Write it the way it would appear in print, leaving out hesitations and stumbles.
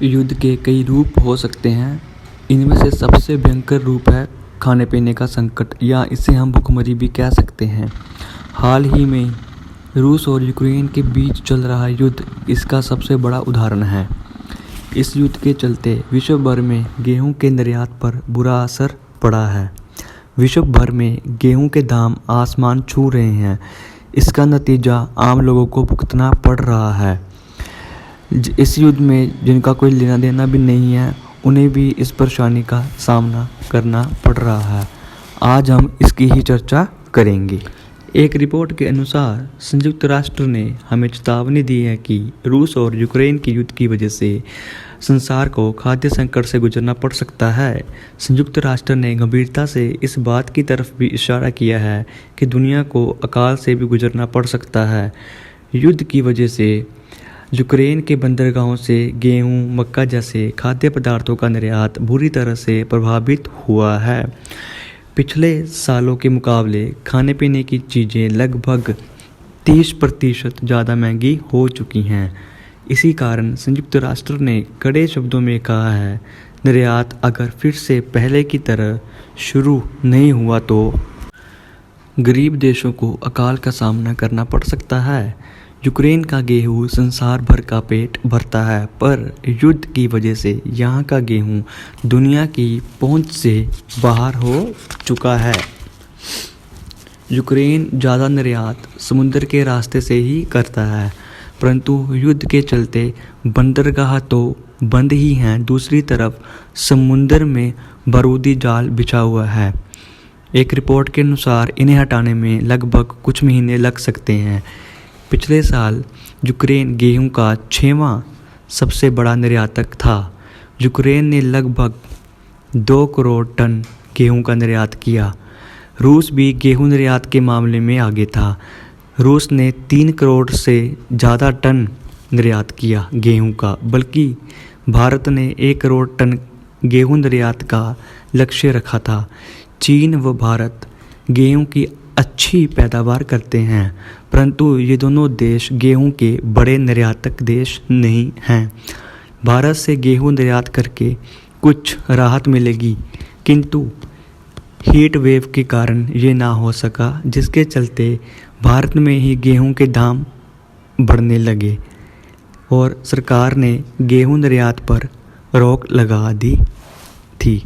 युद्ध के कई रूप हो सकते हैं। इनमें से सबसे भयंकर रूप है खाने पीने का संकट, या इसे हम भुखमरी भी कह सकते हैं। हाल ही में रूस और यूक्रेन के बीच चल रहा युद्ध इसका सबसे बड़ा उदाहरण है। इस युद्ध के चलते विश्व भर में गेहूं के निर्यात पर बुरा असर पड़ा है। विश्व भर में गेहूं के दाम आसमान छू रहे हैं। इसका नतीजा आम लोगों को भुगतना पड़ रहा है। इस युद्ध में जिनका कोई लेना देना भी नहीं है, उन्हें भी इस परेशानी का सामना करना पड़ रहा है। आज हम इसकी ही चर्चा करेंगे। एक रिपोर्ट के अनुसार संयुक्त राष्ट्र ने हमें चेतावनी दी है कि रूस और यूक्रेन के युद्ध की वजह से संसार को खाद्य संकट से गुजरना पड़ सकता है। संयुक्त राष्ट्र ने गंभीरता से इस बात की तरफ भी इशारा किया है कि दुनिया को अकाल से भी गुजरना पड़ सकता है। युद्ध की वजह से यूक्रेन के बंदरगाहों से गेहूं, मक्का जैसे खाद्य पदार्थों का निर्यात बुरी तरह से प्रभावित हुआ है। पिछले सालों के मुकाबले खाने पीने की चीज़ें लगभग 30% ज़्यादा महंगी हो चुकी हैं। इसी कारण संयुक्त राष्ट्र ने कड़े शब्दों में कहा है, निर्यात अगर फिर से पहले की तरह शुरू नहीं हुआ तो गरीब देशों को अकाल का सामना करना पड़ सकता है। यूक्रेन का गेहूं संसार भर का पेट भरता है, पर युद्ध की वजह से यहाँ का गेहूं दुनिया की पहुंच से बाहर हो चुका है। यूक्रेन ज़्यादा निर्यात समुद्र के रास्ते से ही करता है, परंतु युद्ध के चलते बंदरगाह तो बंद ही हैं। दूसरी तरफ समुद्र में बारूदी जाल बिछा हुआ है। एक रिपोर्ट के अनुसार इन्हें हटाने में लगभग कुछ महीने लग सकते हैं। पिछले साल यूक्रेन गेहूं का 6वां सबसे बड़ा निर्यातक था। यूक्रेन ने लगभग 2 करोड़ टन गेहूं का निर्यात किया। रूस भी गेहूं निर्यात के मामले में आगे था। रूस ने 3 करोड़ से ज़्यादा टन निर्यात किया गेहूं का, बल्कि भारत ने 1 करोड़ टन गेहूं निर्यात का लक्ष्य रखा था। चीन व भारत गेहूं की अच्छी पैदावार करते हैं, परंतु ये दोनों देश गेहूं के बड़े निर्यातक देश नहीं हैं। भारत से गेहूं निर्यात करके कुछ राहत मिलेगी, किंतु हीट वेव के कारण ये ना हो सका, जिसके चलते भारत में ही गेहूं के दाम बढ़ने लगे और सरकार ने गेहूं निर्यात पर रोक लगा दी थी।